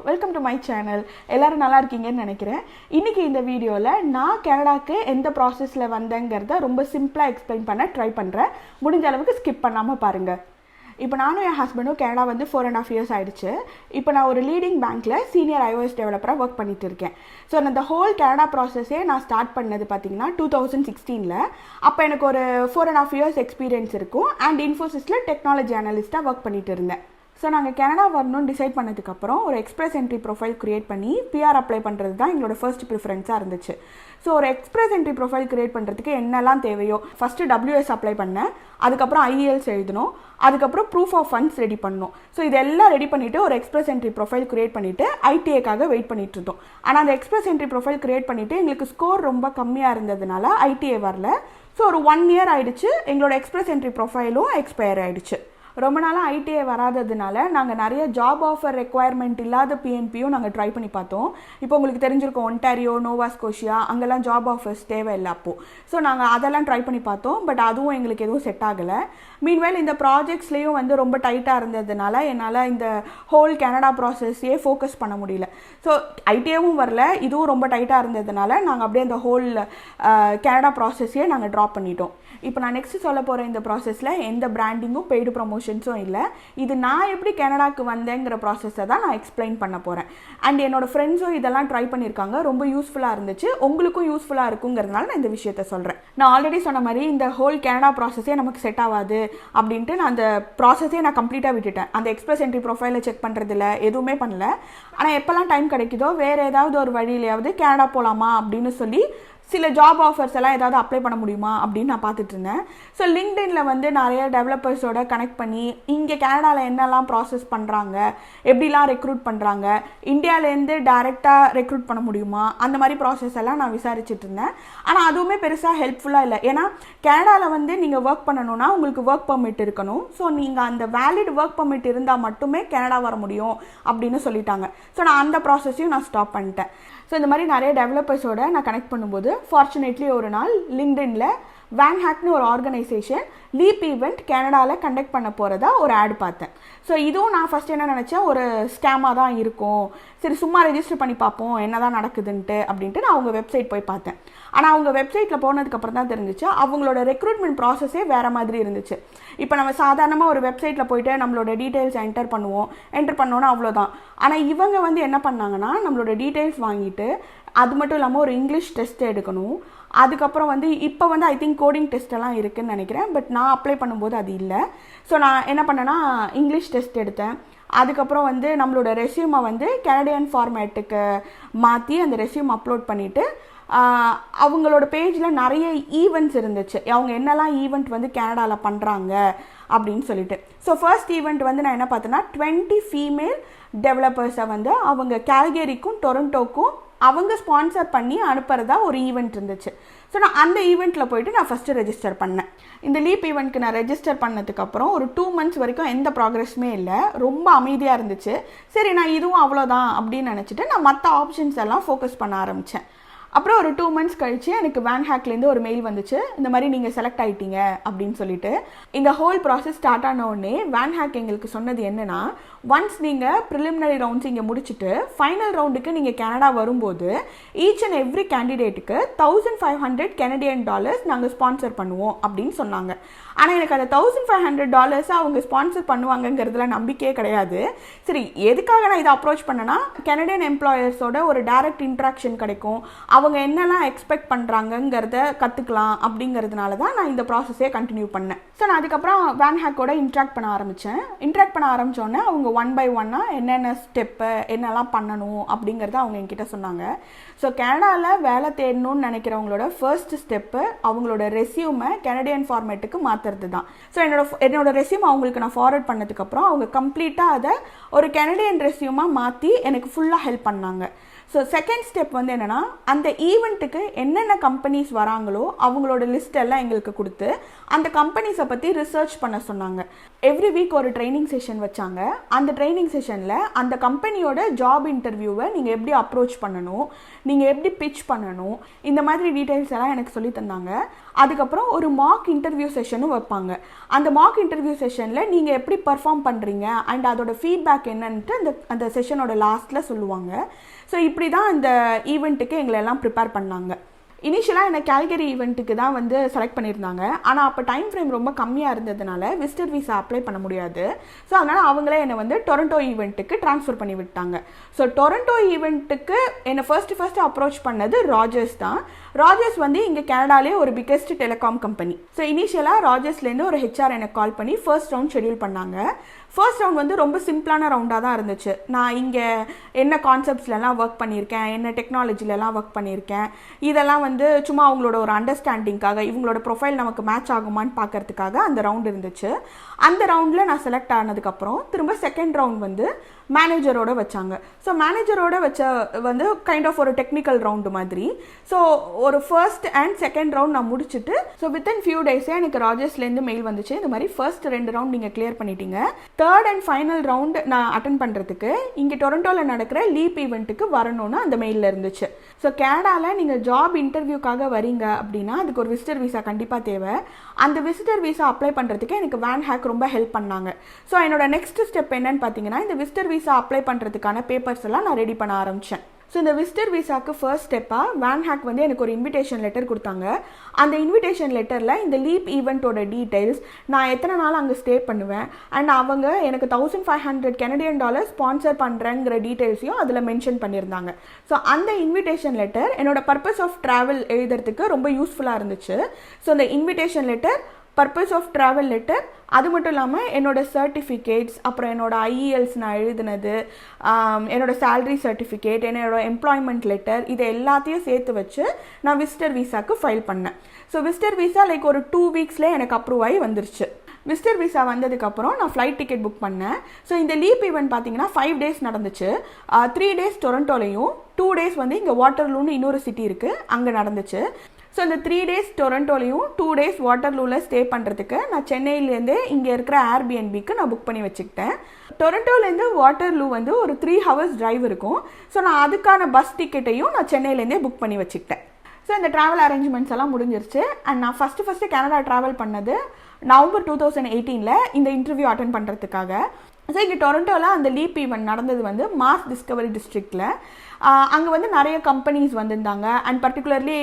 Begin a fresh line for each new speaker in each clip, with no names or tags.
Welcome to my channel. எல்லாரும் நல்லா இருக்கீங்கன்னு நினைக்கிறேன். இன்னைக்கு இந்த வீடியோவில் நான் கனடாக்கு எந்த ப்ராசஸில் வந்தேங்கிறத ரொம்ப சிம்பிளாக எக்ஸ்பிளைன் பண்ண ட்ரை பண்ணுறேன். முடிஞ்ச அளவுக்கு ஸ்கிப் பண்ணாமல் பாருங்கள். இப்போ நானும் என் ஹஸ்பண்டும் கனடா வந்து 4.5 இயர்ஸ் ஆகிடுச்சு. இப்போ நான் ஒரு லீடிங் பேங்க்கில் சீனியர் iOS டெவலப்பராக ஒர்க் பண்ணிட்டு இருக்கேன். ஸோ அந்த ஹோல் கனடா ப்ராசஸே நான் ஸ்டார்ட் பண்ணது பார்த்தீங்கன்னா 2016. அப்போ எனக்கு ஒரு 4.5 இயர்ஸ் எக்ஸ்பீரியன்ஸ் இருக்கும். அண்ட் இன்ஃபோசிஸில் டெக்னாலஜி அனலிஸ்ட்டாக ஒர்க் பண்ணிட்டு இருந்தேன். ஸோ நாங்கள் கனடா வரணும்னு டிசைட் பண்ணதுக்கப்புறம் ஒரு எக்ஸ்பிரஸ் என்ட்ரி ப்ரொஃபைல் க்ரியேட் பண்ணி பிஆர் அப்ளை பண்ணுறது தான் எங்களோட ஃபர்ஸ்ட் ப்ரிஃபரன்ஸாக இருந்துச்சு. ஸோ ஒரு எக்ஸ்பிரஸ் என்ட்ரி ப்ரொஃபைல் க்ரியேட் பண்ணுறதுக்கு என்னெல்லாம் தேவையோ ஃபஸ்ட்டு WS அப்ளை பண்ணேன், அதுக்கப்புறம் IELTS எழுதணும், அதுக்கப்புறம் ப்ரூஃப் ஆஃப் ஃபண்ட்ஸ் ரெடி பண்ணணும். ஸோ இதெல்லாம் ரெடி பண்ணிவிட்டு ஒரு எக்ஸ்பிரஸ் என்ட்ரி ப்ரொஃபைல் க்ரியேட் பண்ணிவிட்டு ITA வெயிட் பண்ணிட்டு இருந்தோம். ஆனால் அந்த எக்ஸ்பிரஸ் என்ட்ரி ப்ரொஃபைல் க்ரியேட் பண்ணிவிட்டு எங்களுக்கு ஸ்கோர் ரொம்ப கம்மியாக இருந்ததுனால ITA வரல. ஸோ ஒரு 1 இயர் ஆகிடுச்சு. எங்களோட எக்ஸ்பிரஸ் என்ட்ரி ப்ரொஃபைலும் எக்ஸ்பயர் ஆகிடுச்சு. ரொம்ப நாளாக ITA வராததுனால நாங்கள் நிறைய ஜாப் ஆஃபர் ரெக்குவயர்மெண்ட் இல்லாத PNPயும் நாங்கள் ட்ரை பண்ணி பார்த்தோம். இப்போ உங்களுக்கு தெரிஞ்சிருக்கோம், ஒன்டாரியோ, நோவா ஸ்கோஷியா அங்கெல்லாம் ஜாப் ஆஃபர்ஸ் தேவையில்லை அப்போது. ஸோ நாங்கள் அதெல்லாம் ட்ரை பண்ணி பார்த்தோம். பட் அதுவும் எங்களுக்கு எதுவும் செட் ஆகலை. மீன்வேல் இந்த ப்ராஜெக்ட்ஸ்லேயும் வந்து ரொம்ப டைட்டாக இருந்ததுனால என்னால் இந்த ஹோல் கனடா ப்ராசஸையே ஃபோக்கஸ் பண்ண முடியல. ஸோ ITAவும் வரல, இதுவும் ரொம்ப டைட்டாக இருந்ததுனால நாங்கள் அப்படியே அந்த ஹோல் கனடா ப்ராசஸையே நாங்கள் ட்ராப் பண்ணிட்டோம். இப்போ நான் நெக்ஸ்ட் சொல்ல போகிற இந்த ப்ராசஸில் எந்த பிராண்டிங்கும் பெய்டு ப்ரமோஷன்ஸும் இல்லை. இது நான் எப்படி கனடாக்கு வந்தேங்கிற ப்ராசஸை தான் நான் எக்ஸ்பிளைன் பண்ண போகிறேன். அண்ட் என்னோடய ஃப்ரெண்ட்ஸும் இதெல்லாம் ட்ரை பண்ணியிருக்காங்க, ரொம்ப யூஸ்ஃபுல்லாக இருந்துச்சு. உங்களுக்கும் யூஸ்ஃபுல்லாக இருக்குங்கிறதுனால நான் இந்த விஷயத்த சொல்கிறேன். நான் ஆல்ரெடி சொன்ன மாதிரி இந்த ஹோல் கனடா ப்ராசஸே நமக்கு செட் ஆகாது அப்படின்ட்டு நான் அந்த ப்ராசஸே நான் கம்ப்ளீட்டாக விட்டுட்டேன். அந்த எக்ஸ்பிரஸ் என்ட்ரி ப்ரொஃபைலை செக் பண்ணுறதில்ல, எதுவுமே பண்ணல. ஆனால் எப்போல்லாம் டைம் கிடைக்குதோ வேறு ஏதாவது ஒரு வழியிலையாவது கனடா போகலாமா அப்படின்னு சொல்லி சில ஜாப் ஆஃபர்ஸ் எல்லாம் ஏதாவது அப்ளை பண்ண முடியுமா அப்படின்னு நான் பார்த்துட்டு இருந்தேன். ஸோ லிங்க்டினில் வந்து நிறைய டெவலப்பர்ஸோட கனெக்ட் பண்ணி இங்கே கனடாவில் என்னெல்லாம் ப்ராசஸ் பண்ணுறாங்க, எப்படிலாம் ரெக்ரூட் பண்ணுறாங்க, இந்தியாவிலேருந்து டைரெக்டாக ரெக்ரூட் பண்ண முடியுமா, அந்த மாதிரி ப்ராசஸ் எல்லாம் நான் விசாரிச்சுட்டு இருந்தேன். ஆனால் அதுவுமே பெருசாக ஹெல்ப்ஃபுல்லாக இல்லை. ஏன்னா கனடாவில் வந்து நீங்கள் ஒர்க் பண்ணணும்னா உங்களுக்கு ஒர்க் பர்மிட் இருக்கணும். ஸோ நீங்கள் அந்த வேலிட் ஒர்க் பர்மிட் இருந்தால் மட்டுமே கனடா வர முடியும் அப்படின்னு சொல்லிட்டாங்க. ஸோ நான் அந்த ப்ராசஸையும் நான் ஸ்டாப் பண்ணிட்டேன். ஸோ இந்த மாதிரி நிறைய டெவலப்பர்ஸோட நான் கனெக்ட் பண்ணும்போது ஃபார்ச்சுனேட்லி ஒரு நாள் லிங்க்டின்ல வேன்ஹாக்னு ஒரு ஆர்கனைசேஷன் லீப் ஈவெண்ட் கனடாவில் கண்டக்ட் பண்ண போகிறதா ஒரு ஆட் பார்த்தேன். ஸோ இதுவும் நான் ஃபஸ்ட் என்ன நினச்சேன், ஒரு ஸ்கேமாக தான் இருக்கும், சரி சும்மா ரெஜிஸ்டர் பண்ணி பார்ப்போம் என்ன தான் நடக்குதுன்ட்டு அப்படின்ட்டு நான் அவங்க வெப்சைட் போய் பார்த்தேன். ஆனால் அவங்க வெப்சைட்டில் போனதுக்கப்புறம் தான் தெரிஞ்சிச்சு அவங்களோட ரெக்ரூட்மெண்ட் ப்ராசஸே வேறு மாதிரி இருந்துச்சு. இப்போ நம்ம சாதாரணமாக ஒரு வெப்சைட்டில் போய்ட்டு நம்மளோட டீட்டெயில்ஸ் என்டர் பண்ணோன்னா அவ்வளோதான். ஆனால் இவங்க வந்து என்ன பண்ணாங்கன்னா நம்மளோட டீட்டெயில்ஸ் வாங்கிட்டு அது மட்டும் இல்லாமல் ஒரு இங்கிலீஷ் டெஸ்ட் எடுக்கணும். அதுக்கப்புறம் வந்து இப்போ வந்து ஐ திங்க் கோடிங் டெஸ்ட்டெல்லாம் இருக்குதுன்னு நினைக்கிறேன். பட் நான் அப்ளை பண்ணும்போது அது இல்லை. ஸோ நான் என்ன பண்ணேன்னா இங்கிலீஷ் டெஸ்ட் எடுத்தேன். அதுக்கப்புறம் வந்து நம்மளோட ரெஸ்யூமை வந்து கனடியன் ஃபார்மேட்டுக்கு மாற்றி அந்த ரெஸ்யூம் அப்லோட் பண்ணிவிட்டு அவங்களோட பேஜில் நிறைய ஈவெண்ட்ஸ் இருந்துச்சு, அவங்க என்னெல்லாம் ஈவெண்ட் வந்து கனடாவில் பண்ணுறாங்க அப்படின்னு சொல்லிட்டு. ஸோ ஃபர்ஸ்ட் ஈவெண்ட் வந்து நான் என்ன பார்த்தேன்னா 20 ஃபீமேல் டெவலப்பர்ஸை வந்து அவங்க கால்கேரிக்கும் டொரண்டோக்கும் அவங்க ஸ்பான்சர் பண்ணி அனுப்புறதா ஒரு ஈவெண்ட் இருந்துச்சு. ஸோ நான் அந்த ஈவெண்ட்டில் போயிட்டு நான் ஃபஸ்ட்டு ரெஜிஸ்டர் பண்ணேன். இந்த லீப் ஈவெண்ட்க்கு நான் ரெஜிஸ்டர் பண்ணதுக்கப்புறம் ஒரு 2 months வரைக்கும் எந்த ப்ராக்ரெஸுமே இல்லை, ரொம்ப அமைதியாக இருந்துச்சு. சரி நான் இதுவும் அவ்வளோதான் அப்படின்னு நினச்சிட்டு நான் மற்ற ஆப்ஷன்ஸ் எல்லாம் ஃபோக்கஸ் பண்ண ஆரம்பித்தேன். அப்புறம் ஒரு 2 months கழிச்சு எனக்கு வேன்ஹாக்லேருந்து ஒரு மெயில் வந்துச்சு, இந்த மாதிரி நீங்கள் செலக்ட் ஆகிட்டீங்க அப்படின்னு சொல்லிட்டு. இந்த ஹோல் ப்ராசஸ் ஸ்டார்ட் ஆன உடனே வேன்ஹாக் எங்களுக்கு சொன்னது என்னென்னா, ஒன்ஸ் நீங்கள் ப்ரிலிமினரி ரவுண்ட்ஸ் இங்கே முடிச்சுட்டு ஃபைனல் ரவுண்டுக்கு நீங்கள் கனடா வரும்போது ஈச் அண்ட் எவ்ரி கேண்டிடேட்டுக்கு $1,500 கனடியன் நாங்கள் ஸ்பான்சர் பண்ணுவோம் அப்படின்னு சொன்னாங்க. ஆனால் எனக்கு அந்த $1,500 அவங்க ஸ்பான்சர் பண்ணுவாங்கங்கிறதுல நம்பிக்கையே கிடையாது. சரி எதுக்காக நான் இதை அப்ரோச் பண்ணேன்னா, கனடியன் எம்ப்ளாயர்ஸோட ஒரு டைரக்ட் இன்ட்ராக்ஷன் கிடைக்கும், அவங்க என்னெல்லாம் எக்ஸ்பெக்ட் பண்ணுறாங்கங்கிறத கற்றுக்கலாம் அப்படிங்கிறதுனால தான் நான் இந்த ப்ராசஸே கண்டினியூ பண்ணேன். ஸோ நான் அதுக்கப்புறம் வேன்ஹாக்கோட இன்ட்ராக்ட் பண்ண ஆரம்பித்தோன்னே அவங்க 1 by 1 என்னென்ன ஸ்டெப்பு என்னெல்லாம் பண்ணணும் அப்படிங்கிறத அவங்க என்கிட்ட சொன்னாங்க. ஸோ கனடாவில் வேலை தேடணும்னு நினைக்கிறவங்களோட ஃபர்ஸ்ட் ஸ்டெப்பு அவங்களோட ரெஸ்யூமை கனடியன் ஃபார்மேட்டுக்கு மாற்றுறது தான். ஸோ என்னோட ரெஸ்யூம் அவங்களுக்கு நான் ஃபார்வர்ட் பண்ணதுக்கப்புறம் அவங்க கம்ப்ளீட்டாக அதை ஒரு கனடியன் ரெஸ்யூமாக மாற்றி எனக்கு ஃபுல்லாக ஹெல்ப் பண்ணாங்க. ஸோ செகண்ட் ஸ்டெப் வந்து என்னென்னா, அந்த ஈவெண்ட்டுக்கு என்னென்ன கம்பெனிஸ் வராங்களோ அவங்களோட லிஸ்ட் எல்லாம் எங்களுக்கு கொடுத்து அந்த கம்பெனிஸை பற்றி ரிசர்ச் பண்ண சொன்னாங்க. எவ்ரி வீக் ஒரு ட்ரைனிங் செஷன் வச்சாங்க. அந்த ட்ரைனிங் செஷனில் அந்த கம்பெனியோட ஜாப் இன்டர்வியூவை நீங்கள் எப்படி அப்ரோச் பண்ணணும், நீங்கள் எப்படி பிச் பண்ணணும், இந்த மாதிரி டீட்டெயில்ஸ் எல்லாம் எனக்கு சொல்லி தந்தாங்க. அதுக்கப்புறம் ஒரு மார்க் இன்டர்வியூ செஷனும் வைப்பாங்க. அந்த மார்க் இன்டர்வியூ செஷனில் நீங்கள் எப்படி பர்ஃபார்ம் பண்ணுறீங்க அண்ட் அதோட ஃபீட்பேக் என்னன்ட்டு அந்த செஷனோட லாஸ்ட்டில் சொல்லுவாங்க. ஸோ இப்படி தான் அந்த ஈவெண்ட்டுக்கு எங்களை எல்லாம் ப்ரிப்பேர் பண்ணாங்க. இனிஷியலாக என்னை கேல்கரி ஈவெண்ட்டுக்கு தான் வந்து செலக்ட் பண்ணியிருந்தாங்க. ஆனால் அப்போ டைம் ஃப்ரேம் ரொம்ப கம்மியாக இருந்ததுனால விசிட்டர் விசா அப்ளை பண்ண முடியாது. ஸோ அதனால் அவங்களே என்னை வந்து டொரண்டோ ஈவெண்ட்டுக்கு ட்ரான்ஸ்ஃபர் பண்ணி விட்டாங்க. ஸோ டொரண்டோ ஈவெண்ட்டுக்கு என்னை ஃபர்ஸ்ட்டு அப்ரோச் பண்ணது ராஜர்ஸ் தான். ராஜர்ஸ் வந்து இங்கே கனடாலே ஒரு பிக்கெஸ்ட் டெலிகாம் கம்பெனி. ஸோ இனிஷியலாக ராஜர்ஸ்லேருந்து ஒரு ஹெச்ஆர் எனக்கு கால் பண்ணி ஃபர்ஸ்ட் ரவுண்ட் ஷெடியூல் பண்ணாங்க. ஃபர்ஸ்ட் ரவுண்ட் வந்து ரொம்ப சிம்பிளான ரவுண்டாக தான் இருந்துச்சு. நான் இங்கே என்ன கான்செப்ட்ஸ்லாம் ஒர்க் பண்ணியிருக்கேன், என்ன டெக்னாலஜிலலாம் ஒர்க் பண்ணியிருக்கேன், இதெல்லாம் வந்து சும்மா அவங்களோட ஒரு அண்டர்ஸ்டாண்டிங்காக, இவங்களோட ப்ரொஃபைல் நமக்கு மேட்ச் ஆகுமான்னு பார்க்கறதுக்காக அந்த ரவுண்ட் இருந்துச்சு. அந்த ரவுண்டில் நான் செலக்ட் ஆனதுக்கப்புறம் திரும்ப செகண்ட் ரவுண்ட் வந்து மேனேஜரோட வச்சாங்க. ஸோ மேனேஜரோட வச்ச வந்து கைண்ட் ஆஃப் ஒரு டெக்னிக்கல் ரவுண்டு மாதிரி. ஸோ ஒரு ஃபர்ஸ்ட் அண்ட் செகண்ட் ரவுண்ட் நான் முடிச்சுட்டு ஸோ வித்தின் ஃபியூ டேஸே எனக்கு ராஜர்ஸ்லேருந்து மெயில் வந்துச்சு, இந்த மாதிரி ஃபர்ஸ்ட் 2 ரவுண்ட் நீங்கள் கிளியர் பண்ணிட்டீங்க, தேர்ட் அண்ட் ஃபைனல் ரவுண்ட் நான் அட்டன் பண்ணுறதுக்கு இங்கே டொரண்டோவில் நடக்கிற லீப் ஈவெண்ட்டுக்கு வரணும்னு அந்த மெயிலில் இருந்துச்சு. ஸோ கனடாவில் நீங்கள் ஜாப் இன்டர்வியூக்காக வரீங்க அப்படின்னா அதுக்கு ஒரு விசிட்டர் விசா கண்டிப்பாக தேவை. அந்த விசிட்டர் விசா அப்ளை பண்ணுறதுக்கு எனக்கு வேன் ஹேக் ரொம்ப ஹெல்ப் பண்ணாங்க. ஸோ என்னோட நெக்ஸ்ட் ஸ்டெப் என்னன்னு பார்த்தீங்கன்னா, இந்த விசிட்டர் விசா அப்ளை பண்ணுறதுக்கான பேப்பர்ஸ் எல்லாம் நான் ரெடி பண்ண ஆரம்பித்தேன். ஸோ இந்த விசிட்டர் விசாக்கு ஃபர்ஸ்ட் ஸ்டெப்பாக வேன் ஹேக் வந்து எனக்கு ஒரு இன்விடேஷன் லெட்டர் கொடுத்தாங்க. அந்த இன்விடேஷன் லெட்டரில் இந்த லீப் ஈவெண்ட்டோட டீட்டெயில்ஸ், நான் எத்தனை நாள் அங்கே ஸ்டே பண்ணுவேன் அண்ட் அவங்க எனக்கு $1,500 ஸ்பான்சர் பண்ணுறேங்கிற டீட்டெயில்ஸையும் அதில் மென்ஷன் பண்ணியிருந்தாங்க. ஸோ அந்த இன்விடேஷன் லெட்டர் என்னோட பர்பஸ் ஆஃப் ட்ராவல் எழுதுறதுக்கு ரொம்ப யூஸ்ஃபுல்லாக இருந்துச்சு. ஸோ இந்த invitation letter, purpose of travel letter, அது மட்டும் இல்லாமல் என்னோடய சர்டிஃபிகேட்ஸ், அப்புறம் என்னோடய ஐஇஎல்ஸ் நான் எழுதுனது, என்னோடய சேலரி சர்டிஃபிகேட், என்னோடய எம்ப்ளாய்மெண்ட் லெட்டர், இது எல்லாத்தையும் சேர்த்து வச்சு நான் விசிட்டர் விசாக்கு ஃபைல் பண்ணேன். ஸோ விசிட்டர் விசா லைக் ஒரு 2 வீக்ஸ்லேயே எனக்கு அப்ரூவ் ஆகி வந்துருச்சு. விசிட்டர் விசா வந்ததுக்கப்புறம் நான் ஃப்ளைட் டிக்கெட் புக் பண்ணேன். ஸோ இந்த லீப் ஈவெண்ட் பார்த்தீங்கன்னா 5 டேஸ் நடந்துச்சு. 3 டேஸ் டொரண்டோலையும் 2 டேஸ் வந்து இங்கே வாட்டர்லூன்னு இன்னொரு சிட்டி இருக்குது, அங்கே நடந்துச்சு. ஸோ இந்த 3 டேஸ் டொரண்டோலையும் 2 டேஸ் வாட்டர்லூவில் ஸ்டே பண்ணுறதுக்கு நான் சென்னையிலேருந்தே இங்கே இருக்கிற ஏர்பிஎன்பிக்கு நான் புக் பண்ணி வச்சுக்கிட்டேன். டொரண்டோலேருந்து வாட்டர்லூ வந்து ஒரு 3 ஹவர்ஸ் டிரைவ் இருக்கும். ஸோ நான் அதுக்கான பஸ் டிக்கெட்டையும் நான் சென்னையிலேருந்தே புக் பண்ணி வச்சுக்கிட்டேன். ஸோ இந்த ட்ராவல் அரேஞ்ச்மெண்ட்ஸ் எல்லாம் முடிஞ்சிருச்சு. அண்ட் நான் ஃபஸ்ட்டு கனடா ட்ராவல் பண்ணது நவம்பர் 2018 இந்த இன்டர்வியூ அட்டன் பண்ணுறதுக்காக. ஸோ இங்கே டொரண்டோவில் அந்த லீப் ஈவெண்ட் நடந்தது வந்து மாஸ் டிஸ்கவரி டிஸ்ட்ரிக்டில். அங்கே வந்து நிறைய கம்பெனிஸ் வந்திருந்தாங்க அண்ட் பர்டிகுலர்லி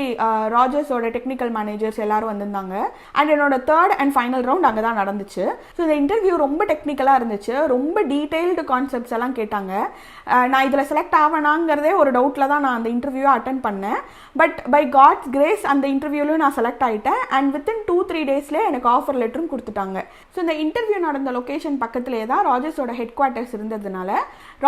ராஜர்ஸோட டெக்னிக்கல் மேனேஜர்ஸ் எல்லாரும் வந்திருந்தாங்க. அண்ட் என்னோட தேர்ட் அண்ட் ஃபைனல் ரவுண்ட் அங்கே தான் நடந்துச்சு. ஸோ இந்த இன்டர்வியூ ரொம்ப டெக்னிக்கலாக இருந்துச்சு, ரொம்ப டீட்டெயில்டு கான்செப்ட்ஸ் எல்லாம் கேட்டாங்க. நான் இதில் செலக்ட் ஆவேனாங்கிறதே ஒரு டவுட்டில் தான் நான் அந்த இன்டர்வியூவை அட்டன் பண்ணேன். பட் பை காட்ஸ் கிரேஸ் அந்த இன்டர்வியூலையும் நான் செலக்ட் ஆகிட்டேன். அண்ட் வித்தின் 2-3 டேஸ்லேயே எனக்கு ஆஃபர் லெட்டரும் கொடுத்துட்டாங்க. ஸோ இந்த இன்டர்வியூ நடந்த லொக்கேஷன் பக்கத்துலேயே தான் ராஜர்ஸோட ஹெட் குவார்ட்டர்ஸ் இருந்ததுனால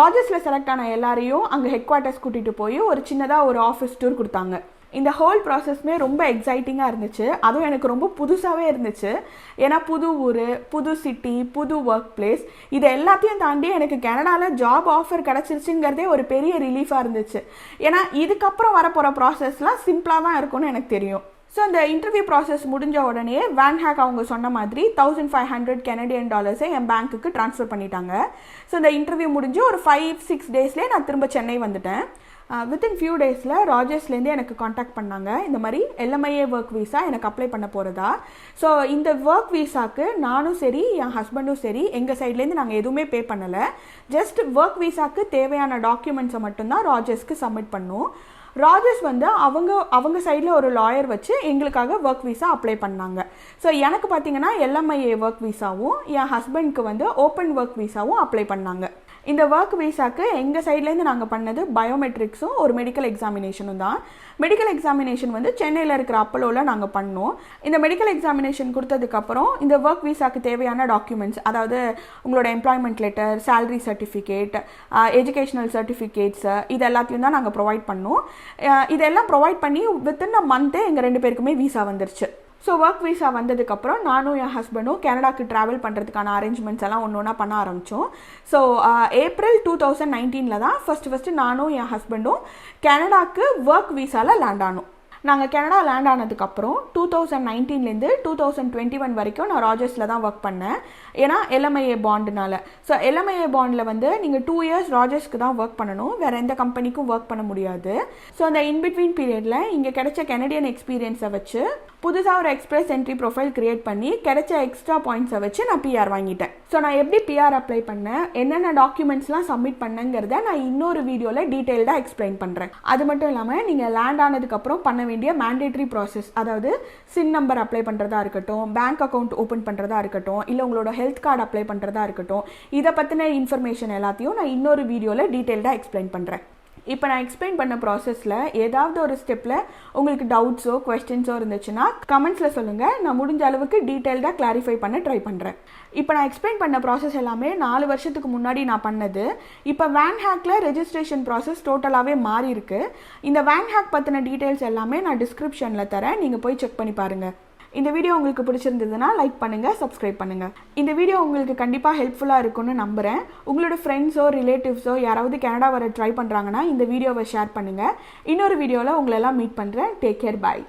ராஜர்ஸில் செலக்ட் ஆன எல்லாரையும் அங்கே ஹெட் குவார்ட்டர்ஸ் கூட்டிகிட்டு போய் ஒரு சின்னதாக ஒரு ஆஃபீஸ் டூர் கொடுத்தாங்க. இந்த ஹோல் ப்ராசஸ்மே ரொம்ப எக்ஸைட்டிங்காக இருந்துச்சு. அதுவும் எனக்கு ரொம்ப புதுசாகவே இருந்துச்சு. ஏன்னா புது ஊர், புது சிட்டி, புது ஒர்க் பிளேஸ், இது எல்லாத்தையும் தாண்டி எனக்கு கனடாவில் ஜாப் ஆஃபர் கிடச்சிருச்சுங்கிறதே ஒரு பெரிய ரிலீஃபாக இருந்துச்சு. ஏன்னா இதுக்கப்புறம் வரப்போகிற ப்ராசஸ்லாம் சிம்பிளாக தான் இருக்கும்னு எனக்கு தெரியும். ஸோ அந்த இன்டர்வியூ ப்ராசஸ் முடிஞ்ச உடனே வேன் ஹேக் அவங்க சொன்ன மாதிரி $1,500 என் பேங்க்குக்கு ட்ரான்ஸ்ஃபர் பண்ணிட்டாங்க. ஸோ இந்த இன்டர்வியூ முடிஞ்சு ஒரு 5-6 டேஸ்லேயே நான் திரும்ப சென்னை வந்துட்டேன். வித்தின் ஃபியூ டேஸில் ராஜர்ஸ்லேருந்து எனக்கு காண்டாக்ட் பண்ணாங்க, இந்த மாதிரி எல்எம்ஐஏ ஒர்க் வீசா எனக்கு அப்ளை பண்ண போகிறதா. ஸோ இந்த ஒர்க் வீசாக்கு நானும் சரி என் ஹஸ்பண்டும் சரி எங்கள் சைட்லேருந்து நாங்கள் எதுவுமே பே பண்ணலை. ஜஸ்ட் ஒர்க் வீசாக்கு தேவையான டாக்குமெண்ட்ஸை மட்டும்தான் ராஜர்ஸ்க்கு சப்மிட் பண்ணோம். ராஜர்ஸ் வந்து அவங்க சைடில் ஒரு லாயர் வச்சு எங்களுக்காக ஒர்க் வீசா அப்ளை பண்ணாங்க. ஸோ எனக்கு பார்த்தீங்கன்னா எல்எம்ஐஏ ஒர்க் வீசாவும் என் ஹஸ்பண்ட்க்கு வந்து ஓப்பன் ஒர்க் வீசாவும் அப்ளை பண்ணாங்க. இந்த ஒர்க் வீசாக்கு எங்கள் சைட்லேருந்து நாங்கள் பண்ணது பயோமெட்ரிக்ஸும் ஒரு மெடிக்கல் எக்ஸாமினேஷனும் தான். மெடிக்கல் எக்ஸாமினேஷன் வந்து சென்னையில் இருக்கிற அப்போலோவில் நாங்கள் பண்ணோம். இந்த மெடிக்கல் எக்ஸாமினேஷன் கொடுத்ததுக்கப்புறம் இந்த ஒர்க் வீசாக்கு தேவையான டாக்குமெண்ட்ஸ், அதாவது உங்களோட employment letter, salary certificate, educational certificates, இது எல்லாத்தையும் தான் நாங்கள் ப்ரொவைட் பண்ணோம். இதெல்லாம் ப்ரொவைட் பண்ணி வித்தின் அ மந்த்தே எங்கள் 2 பேருக்குமே வீசா வந்துருச்சு. ஸோ ஒர்க் வீசா வந்ததுக்கப்புறம் நானும் என் ஹஸ்பண்டும் கனடாக்கு ட்ராவல் பண்ணுறதுக்கான அரேஞ்ச்மெண்ட்ஸ் எல்லாம் ஒன்று ஒன்றா பண்ண ஆரம்பித்தோம். ஸோ ஏப்ரல் 2019 தான் ஃபஸ்ட்டு நானும் என் ஹஸ்பண்டும் கனடாக்கு ஒர்க் வீசாவில் லேண்ட் ஆனோம். நாங்கள் கனடா லேண்ட் ஆனதுக்கப்புறம் 2019 2021 வரைக்கும் நான் ராஜர்ஸில் தான் ஒர்க் பண்ணேன். ஏன்னா LMIA பாண்டுனால. ஸோ LMIA பாண்டில் வந்து நீங்கள் 2 years ராஜர்ஸ்க்கு தான் ஒர்க் பண்ணணும், வேறு எந்த கம்பெனிக்கும் ஒர்க் பண்ண முடியாது. ஸோ அந்த இன்பிட்வீன் பீரியடில் இங்கே கிடைச்ச கெனடியன் எக்ஸ்பீரியன்ஸை வச்சு புதுசாக ஒரு எக்ஸ்பிரஸ் என்ட்ரி ப்ரொஃபைல் கிரியேட் பண்ணி கிடைச்ச எக்ஸ்ட்ரா பாயிண்ட்ஸை வச்சு நான் PR வாங்கிட்டேன். ஸோ நான் எப்படி PR அப்ளை பண்ணேன், என்னென்ன டாக்குமெண்ட்ஸ்லாம் சப்மிட் பண்ணேங்கிறத நான் இன்னொரு வீடியோவில் டீட்டெயில்டாக எக்ஸ்பிளைன் பண்ணுறேன். அது மட்டும் இல்லாமல் நீங்கள் லேண்ட் ஆனதுக்கப்புறம் பண்ண வேண்டிய மேண்டேட்ரி ப்ராசஸ், அதாவது சின் நம்பர் அப்ளை பண்ணுறதா இருக்கட்டும், பேங்க் அக்கௌண்ட் ஓப்பன் பண்ணுறதா இருக்கட்டும், இல்லை உங்களோட ஹெல்த் கார்டு அப்ளை பண்ணுறதா இருக்கட்டும், இதை பற்றின இன்ஃபர்மேஷன் எல்லாத்தையும் நான் இன்னொரு வீடியோவில் டீட்டெயில்டாக எக்ஸ்பிளைன் பண்ணுறேன். இப்போ நான் எக்ஸ்பிளைன் பண்ண ப்ராசஸில் ஏதாவது ஒரு ஸ்டெப்பில் உங்களுக்கு டவுட்ஸோ குவெஸ்டின்ஸோ இருந்துச்சுன்னா கமெண்ட்ஸில் சொல்லுங்கள். நான் முடிஞ்ச அளவுக்கு டீட்டெயில்டாக கிளாரிஃபை பண்ண ட்ரை பண்ணுறேன். இப்போ நான் எக்ஸ்பிளைன் பண்ண ப்ராசஸ் எல்லாமே 4 வருஷத்துக்கு முன்னாடி நான் பண்ணது. இப்போ வேன் ஹேக்கில் ரெஜிஸ்ட்ரேஷன் ப்ராசஸ் டோட்டலாகவே மாறி இருக்கு. இந்த வேன் ஹேக் பற்றின டீட்டெயில்ஸ் எல்லாமே நான் டிஸ்கிரிப்ஷனில் தரேன், நீங்கள் போய் செக் பண்ணி பாருங்கள். இந்த வீடியோ உங்களுக்கு பிடிச்சிருந்ததுன்னா லைக் பண்ணுங்கள், சப்ஸ்கிரைப் பண்ணுங்கள். இந்த வீடியோ உங்களுக்கு கண்டிப்பாக ஹெல்ப்ஃபுல்லாக இருக்கும்னு நம்புகிறேன். உங்களோட ஃப்ரெண்ட்ஸோ ரிலேட்டிவ்ஸோ யாராவது கனடா வர ட்ரை பண்ணுறாங்கன்னா இந்த வீடியோவை ஷேர் பண்ணுங்கள். இன்னொரு வீடியோவில் உங்களெல்லாம் மீட் பண்ணுறேன். டேக் கேர், பாய்.